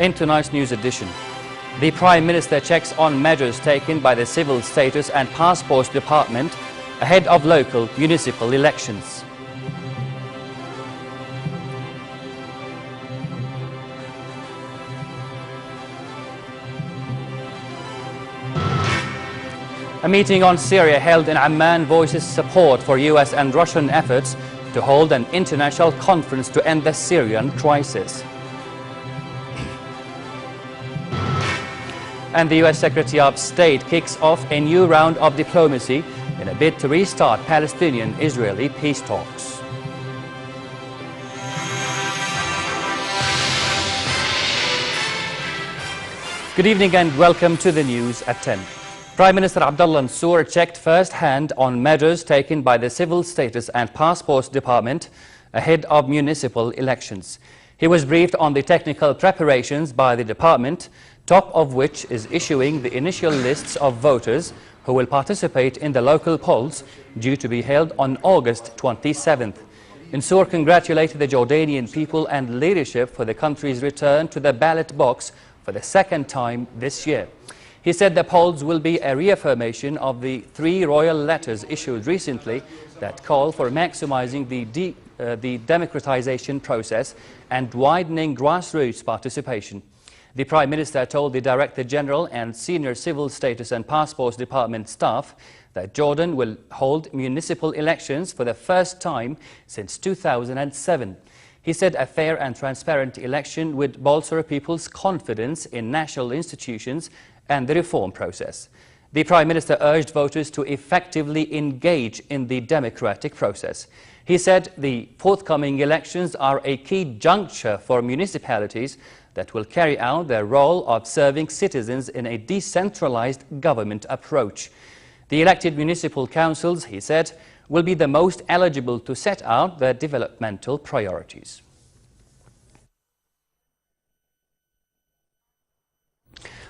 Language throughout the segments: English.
In tonight's news edition, the Prime Minister checks on measures taken by the Civil Status and Passports Department ahead of local municipal elections. A meeting on Syria held in Amman voices support for US and Russian efforts to hold an international conference to end the Syrian crisis. And the US Secretary of State kicks off a new round of diplomacy in a bid to restart Palestinian-Israeli peace talks. Good evening and welcome to the news at 10. Prime Minister Abdullah Mansour checked first-hand on measures taken by the Civil Status and Passports Department ahead of municipal elections. He was briefed on the technical preparations by the department, top of which is issuing the initial lists of voters who will participate in the local polls due to be held on August 27th. Mansour congratulated the Jordanian people and leadership for the country's return to the ballot box for the second time this year. He said the polls will be a reaffirmation of the 3 royal letters issued recently that call for maximizing the democratization process and widening grassroots participation. The Prime Minister told the Director General and senior Civil Status and Passports Department staff that Jordan will hold municipal elections for the first time since 2007. He said a fair and transparent election would bolster people's confidence in national institutions and the reform process. The Prime Minister urged voters to effectively engage in the democratic process. He said the forthcoming elections are a key juncture for municipalities that will carry out their role of serving citizens in a decentralized government approach. The elected municipal councils, he said, will be the most eligible to set out their developmental priorities.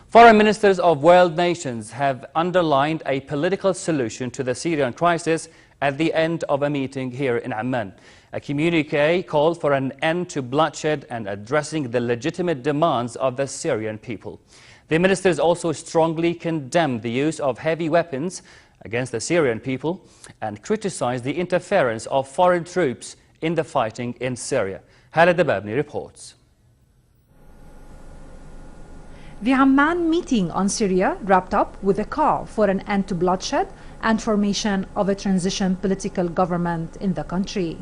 Foreign ministers of world nations have underlined a political solution to the Syrian crisis at the end of a meeting here in Amman. A communique called for an end to bloodshed and addressing the legitimate demands of the Syrian people. The ministers also strongly condemned the use of heavy weapons against the Syrian people and criticized the interference of foreign troops in the fighting in Syria. Khaled Dababni reports. The Amman meeting on Syria wrapped up with a call for an end to bloodshed and formation of a transition political government in the country.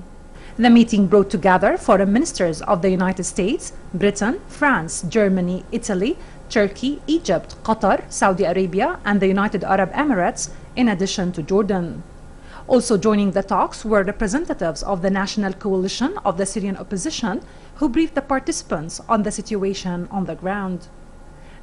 The meeting brought together foreign ministers of the United States, Britain, France, Germany, Italy, Turkey, Egypt, Qatar, Saudi Arabia, and the United Arab Emirates, in addition to Jordan. Also joining the talks were representatives of the National Coalition of the Syrian Opposition, who briefed the participants on the situation on the ground.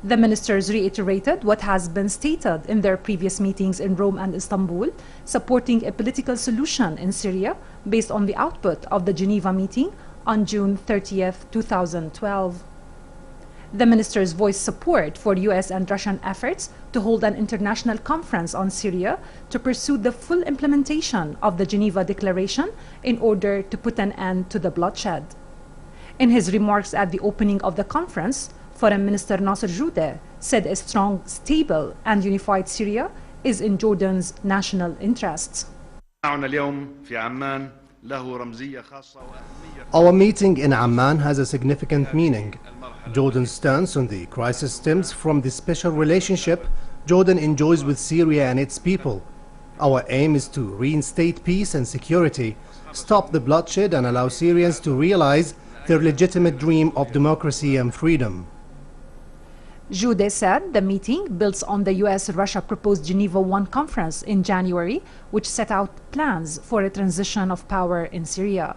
The ministers reiterated what has been stated in their previous meetings in Rome and Istanbul, supporting a political solution in Syria based on the output of the Geneva meeting on June 30th, 2012. The ministers voiced support for US and Russian efforts to hold an international conference on Syria to pursue the full implementation of the Geneva Declaration in order to put an end to the bloodshed. In his remarks at the opening of the conference, Foreign Minister Nasser Joudeh said a strong, stable and unified Syria is in Jordan's national interests. Our meeting in Amman has a significant meaning. Jordan's stance on the crisis stems from the special relationship Jordan enjoys with Syria and its people. Our aim is to reinstate peace and security, stop the bloodshed and allow Syrians to realize their legitimate dream of democracy and freedom. Joudeh said the meeting builds on the US-Russia proposed Geneva I conference in January, which set out plans for a transition of power in Syria.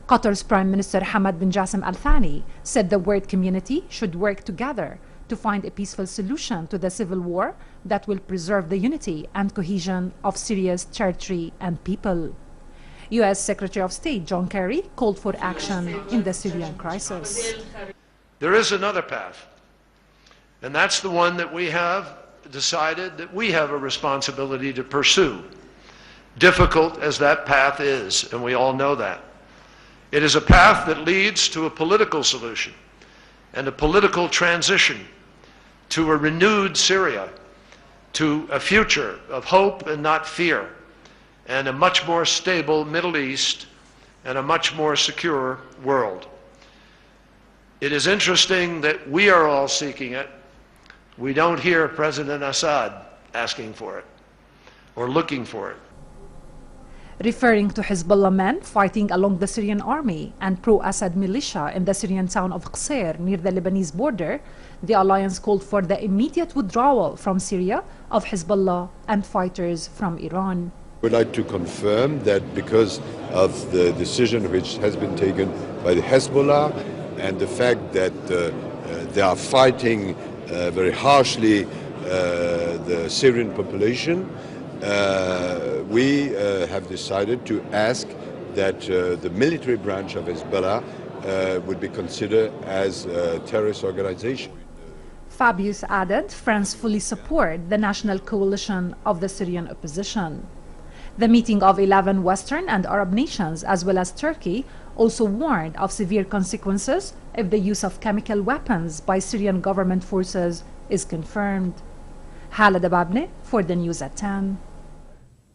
Qatar's Prime Minister Hamad bin Jassim Al Thani said the world community should work together to find a peaceful solution to the civil war that will preserve the unity and cohesion of Syria's territory and people. US Secretary of State John Kerry called for action in the Syrian crisis. There is another path. And that's the one that we have decided that we have a responsibility to pursue, difficult as that path is, and we all know that. It is a path that leads to a political solution and a political transition to a renewed Syria, to a future of hope and not fear, and a much more stable Middle East and a much more secure world. It is interesting that we are all seeking it. We don't hear President Assad asking for it or looking for it. Referring to Hezbollah men fighting along the Syrian army and pro-Assad militia in the Syrian town of Qusayr near the Lebanese border, the alliance called for the immediate withdrawal from Syria of Hezbollah and fighters from Iran. We'd like to confirm that because of the decision which has been taken by the Hezbollah and the fact that they are fighting very harshly the Syrian population, we have decided to ask that the military branch of Hezbollah would be considered as a terrorist organization. Fabius added, France fully support the national coalition of the Syrian opposition. The meeting of 11 Western and Arab nations, as well as Turkey, also warned of severe consequences if the use of chemical weapons by Syrian government forces is confirmed. Hala Dababne for the news at 10.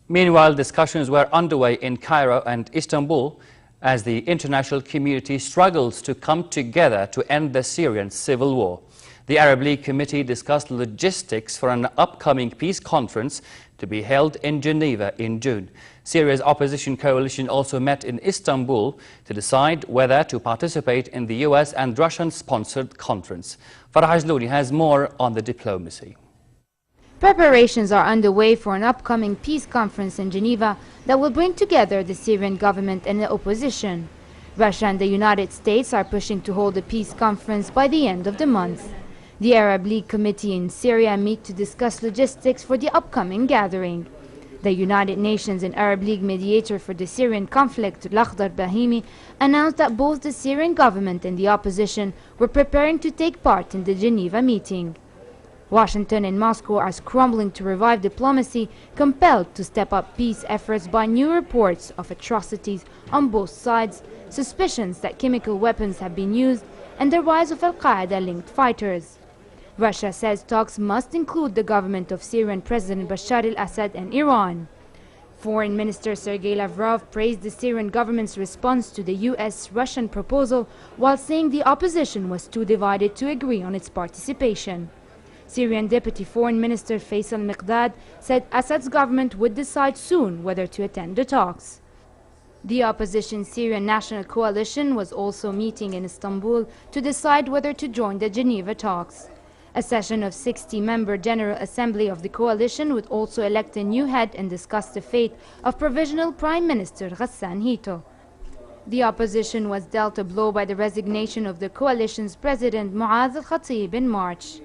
Meanwhile, discussions were underway in Cairo and Istanbul as the international community struggles to come together to end the Syrian civil war. The Arab League Committee discussed logistics for an upcoming peace conference to be held in Geneva in June. Syria's opposition coalition also met in Istanbul to decide whether to participate in the US and Russian-sponsored conference. Farah Ajlouni has more on the diplomacy. Preparations are underway for an upcoming peace conference in Geneva that will bring together the Syrian government and the opposition. Russia and the United States are pushing to hold a peace conference by the end of the month. The Arab League Committee in Syria meet to discuss logistics for the upcoming gathering. The United Nations and Arab League mediator for the Syrian conflict, Lakhdar Brahimi, announced that both the Syrian government and the opposition were preparing to take part in the Geneva meeting. Washington and Moscow are scrambling to revive diplomacy, compelled to step up peace efforts by new reports of atrocities on both sides, suspicions that chemical weapons have been used, and the rise of al-Qaeda-linked fighters. Russia says talks must include the government of Syrian President Bashar al-Assad and Iran. Foreign Minister Sergei Lavrov praised the Syrian government's response to the US-Russian proposal while saying the opposition was too divided to agree on its participation. Syrian Deputy Foreign Minister Faisal Miqdad said Assad's government would decide soon whether to attend the talks. The opposition Syrian National Coalition was also meeting in Istanbul to decide whether to join the Geneva talks. A session of 60-member General Assembly of the coalition would also elect a new head and discuss the fate of Provisional Prime Minister Ghassan Hito. The opposition was dealt a blow by the resignation of the coalition's president Mu'adh al-Khatib in March.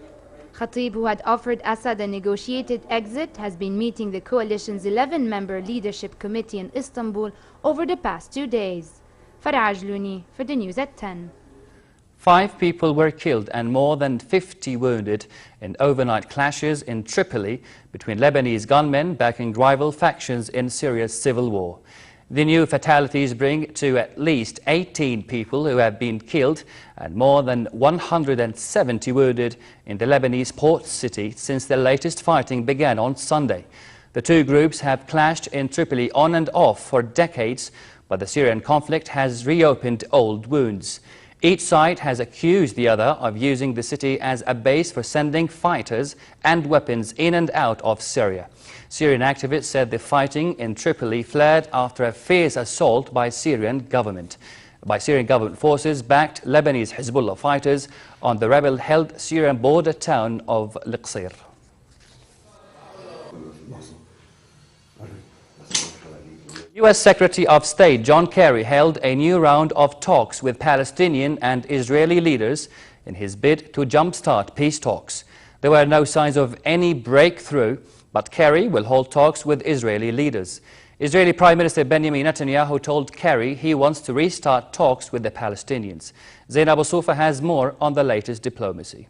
Khatib, who had offered Assad a negotiated exit, has been meeting the coalition's 11-member leadership committee in Istanbul over the past 2 days. Farah Ajlouni for the news at 10. 5 people were killed and more than 50 wounded in overnight clashes in Tripoli between Lebanese gunmen backing rival factions in Syria's civil war. The new fatalities bring to at least 18 people who have been killed and more than 170 wounded in the Lebanese port city since the latest fighting began on Sunday. The two groups have clashed in Tripoli on and off for decades, but the Syrian conflict has reopened old wounds. Each side has accused the other of using the city as a base for sending fighters and weapons in and out of Syria. Syrian activists said the fighting in Tripoli flared after a fierce assault by Syrian government forces backed Lebanese Hezbollah fighters on the rebel-held Syrian border town of Qusayr. U.S. Secretary of State John Kerry held a new round of talks with Palestinian and Israeli leaders in his bid to jumpstart peace talks. There were no signs of any breakthrough, but Kerry will hold talks with Israeli leaders. Israeli Prime Minister Benjamin Netanyahu told Kerry he wants to restart talks with the Palestinians. Zainab Soufa has more on the latest diplomacy.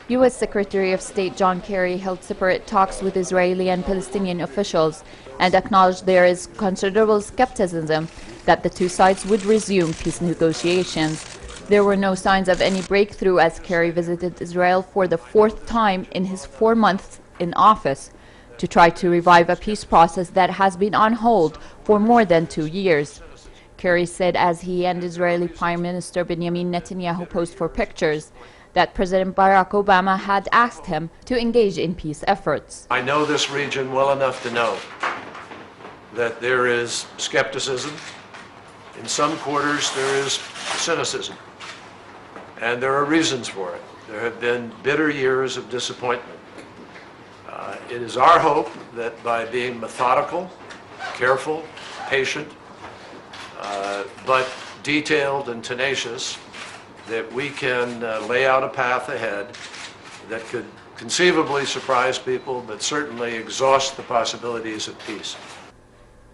U.S. Secretary of State John Kerry held separate talks with Israeli and Palestinian officials and acknowledged there is considerable skepticism that the two sides would resume peace negotiations. There were no signs of any breakthrough as Kerry visited Israel for the 4th time in his 4 months in office to try to revive a peace process that has been on hold for more than 2 years. Kerry said as he and Israeli Prime Minister Benjamin Netanyahu posed for pictures that President Barack Obama had asked him to engage in peace efforts. I know this region well enough to know that there is skepticism. In some quarters there is cynicism, and there are reasons for it. There have been bitter years of disappointment. It is our hope that by being methodical, careful, patient, but detailed and tenacious, that we can lay out a path ahead that could conceivably surprise people, but certainly exhaust the possibilities of peace.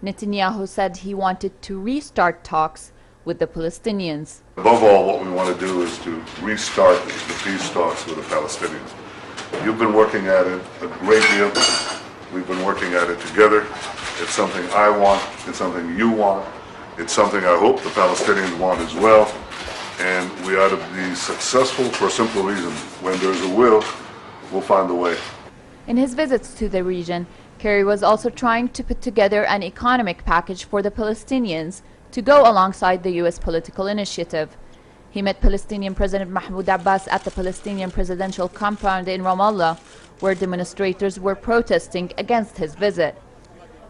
Netanyahu said he wanted to restart talks with the Palestinians. Above all, what we want to do is to restart the peace talks with the Palestinians. You've been working at it a great deal. We've been working at it together. It's something I want. It's something you want. It's something I hope the Palestinians want as well. And we ought to be successful for a simple reason. When there's a will, we'll find a way. In his visits to the region, Kerry was also trying to put together an economic package for the Palestinians to go alongside the U.S. political initiative. He met Palestinian President Mahmoud Abbas at the Palestinian presidential compound in Ramallah, where demonstrators were protesting against his visit.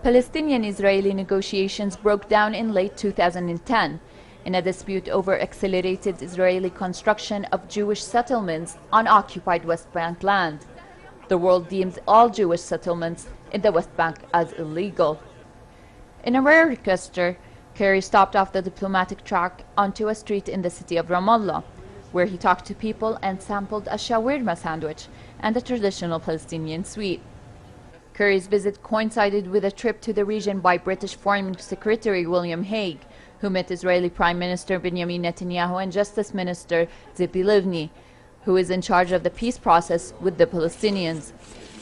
Palestinian-Israeli negotiations broke down in late 2010 in a dispute over accelerated Israeli construction of Jewish settlements on occupied West Bank land. The world deems all Jewish settlements in the West Bank as illegal. In a rare gesture, Kerry stopped off the diplomatic track onto a street in the city of Ramallah, where he talked to people and sampled a shawarma sandwich and a traditional Palestinian sweet. Kerry's visit coincided with a trip to the region by British Foreign Secretary William Hague, who met Israeli Prime Minister Benjamin Netanyahu and Justice Minister Tzipi Livni, who is in charge of the peace process with the Palestinians.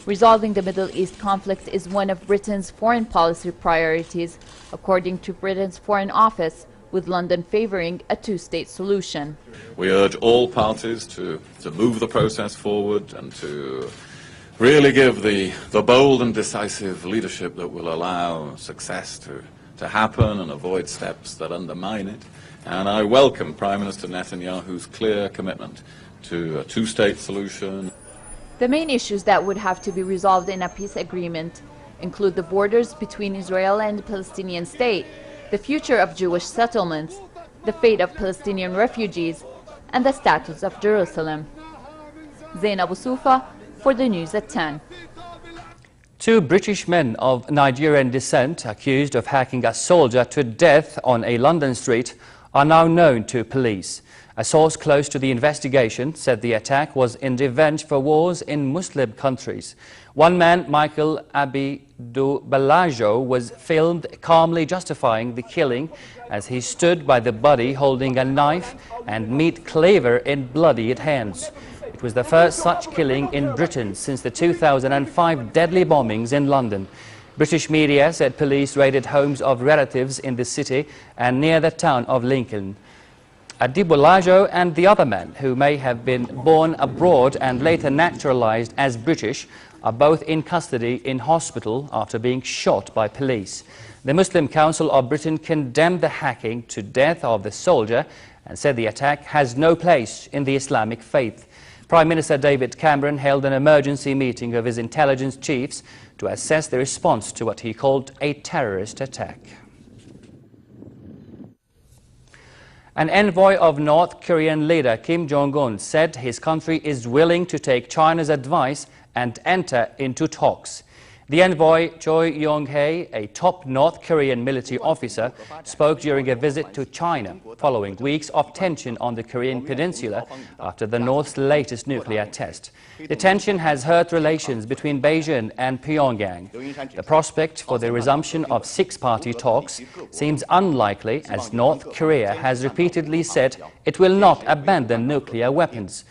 Resolving the Middle East conflict is one of Britain's foreign policy priorities, according to Britain's Foreign Office, with London favouring a two-state solution. We urge all parties to move the process forward and to really give the bold and decisive leadership that will allow success to happen and avoid steps that undermine it. And I welcome Prime Minister Netanyahu's clear commitment to a two-state solution. The main issues that would have to be resolved in a peace agreement include the borders between Israel and the Palestinian state, the future of Jewish settlements, the fate of Palestinian refugees, and the status of Jerusalem. Zainab Sufa for the news at 10. 2 British men of Nigerian descent accused of hacking a soldier to death on a London street are now known to police. A source close to the investigation said the attack was in revenge for wars in Muslim countries. One man, Michael Abidubalajo, was filmed calmly justifying the killing as he stood by the body holding a knife and meat cleaver in bloodied hands. It was the first such killing in Britain since the 2005 deadly bombings in London. British media said police raided homes of relatives in the city and near the town of Lincoln. Adibolajo and the other man, who may have been born abroad and later naturalized as British, are both in custody in hospital after being shot by police. The Muslim Council of Britain condemned the hacking to death of the soldier and said the attack has no place in the Islamic faith. Prime Minister David Cameron held an emergency meeting of his intelligence chiefs to assess the response to what he called a terrorist attack. An envoy of North Korean leader Kim Jong-un said his country is willing to take China's advice and enter into talks. The envoy, Choi Yong-hae, a top North Korean military officer, spoke during a visit to China following weeks of tension on the Korean peninsula after the North's latest nuclear test. The tension has hurt relations between Beijing and Pyongyang. The prospect for the resumption of six-party talks seems unlikely, as North Korea has repeatedly said it will not abandon nuclear weapons.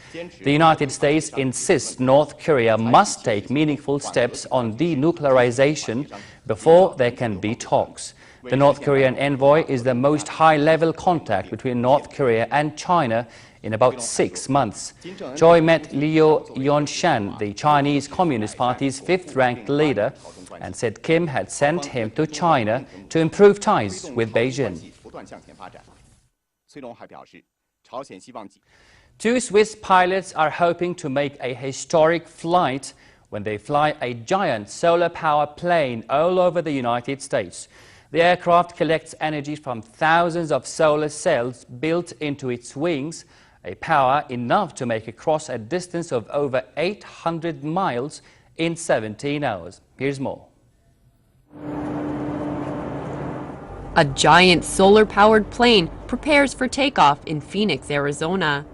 The United States insists North Korea must take meaningful steps on denuclearization before there can be talks. The North Korean envoy is the most high-level contact between North Korea and China in about 6 months. Choi met Liu Yonshan, the Chinese Communist Party's 5th-ranked leader, and said Kim had sent him to China to improve ties with Beijing. 2 Swiss pilots are hoping to make a historic flight when they fly a giant solar-powered plane all over the United States. The aircraft collects energy from thousands of solar cells built into its wings, a power enough to make it cross a distance of over 800 miles in 17 hours. Here's more. A giant solar-powered plane prepares for takeoff in Phoenix, Arizona.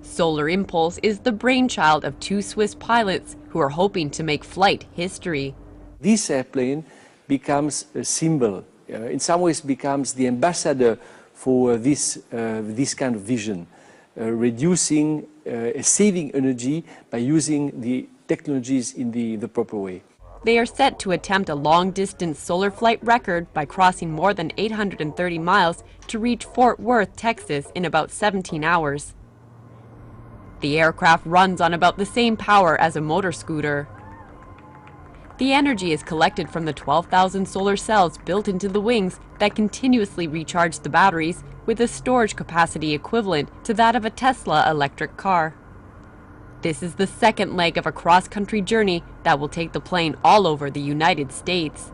Solar Impulse is the brainchild of 2 Swiss pilots who are hoping to make flight history. This airplane becomes a symbol, in some ways becomes the ambassador for this kind of vision, reducing, saving energy by using the technologies in the proper way. They are set to attempt a long-distance solar flight record by crossing more than 830 miles to reach Fort Worth, Texas in about 17 hours. The aircraft runs on about the same power as a motor scooter. The energy is collected from the 12,000 solar cells built into the wings that continuously recharge the batteries with a storage capacity equivalent to that of a Tesla electric car. This is the second leg of a cross-country journey that will take the plane all over the United States.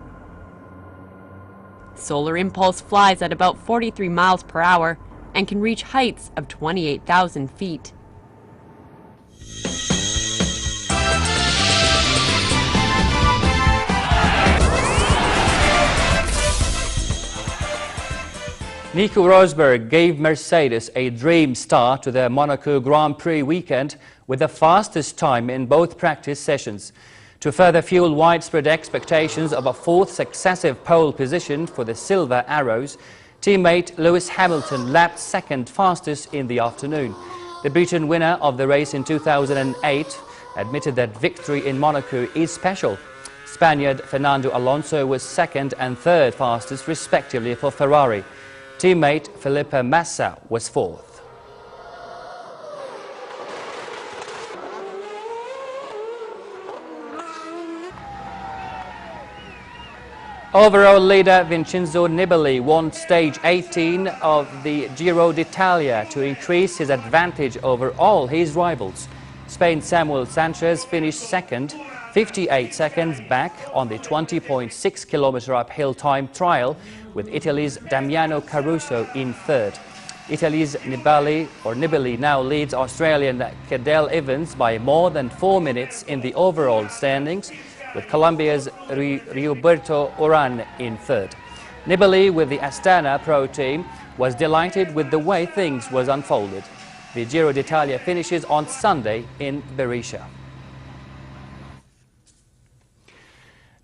Solar Impulse flies at about 43 miles per hour and can reach heights of 28,000 feet. Nico Rosberg gave Mercedes a dream start to the Monaco Grand Prix weekend with the fastest time in both practice sessions. To further fuel widespread expectations of a 4th successive pole position for the Silver Arrows, teammate Lewis Hamilton lapped 2nd fastest in the afternoon. The Briton winner of the race in 2008 admitted that victory in Monaco is special. Spaniard Fernando Alonso was 2nd and 3rd fastest respectively for Ferrari. Teammate Felipe Massa was 4th. Overall leader Vincenzo Nibali won stage 18 of the Giro d'Italia to increase his advantage over all his rivals. Spain's Samuel Sanchez finished 2nd, 58 seconds back on the 20.6-kilometer uphill time trial, with Italy's Damiano Caruso in 3rd. Italy's Nibali now leads Australian Cadel Evans by more than 4 minutes in the overall standings, with Colombia's Rigoberto Urán in 3rd. Nibali, with the Astana Pro team, was delighted with the way things was unfolded. The Giro d'Italia finishes on Sunday in Berisha.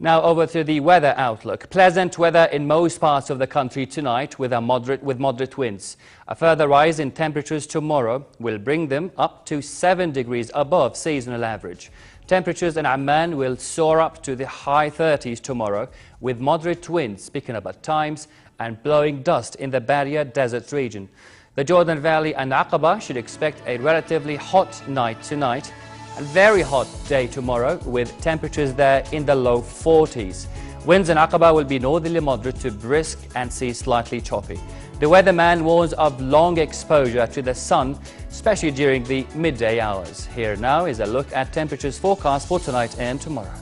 Now over to the weather outlook. Pleasant weather in most parts of the country tonight with moderate winds. A further rise in temperatures tomorrow will bring them up to 7 degrees above seasonal average. Temperatures in Amman will soar up to the high 30s tomorrow, with moderate winds picking up at times and blowing dust in the Barrier Desert region. The Jordan Valley and Aqaba should expect a relatively hot night tonight and very hot day tomorrow, with temperatures there in the low 40s. Winds in Aqaba will be northerly moderate to brisk and sea slightly choppy. The weatherman warns of long exposure to the sun, especially during the midday hours. Here now is a look at temperatures forecast for tonight and tomorrow.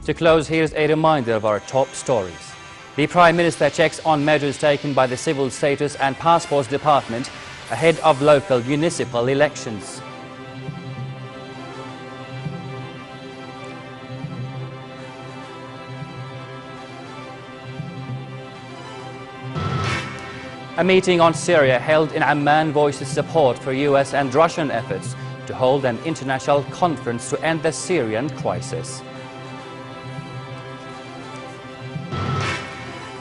To close, here's a reminder of our top stories. The Prime Minister checks on measures taken by the Civil Status and Passports Department ahead of local municipal elections. A meeting on Syria held in Amman voices support for US and Russian efforts to hold an international conference to end the Syrian crisis.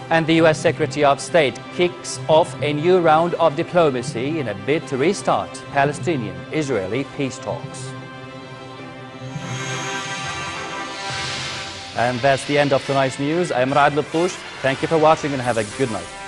And the US Secretary of State kicks off a new round of diplomacy in a bid to restart Palestinian-Israeli peace talks. And that's the end of tonight's news. I'm Ra'ad Latouche. Thank you for watching and have a good night.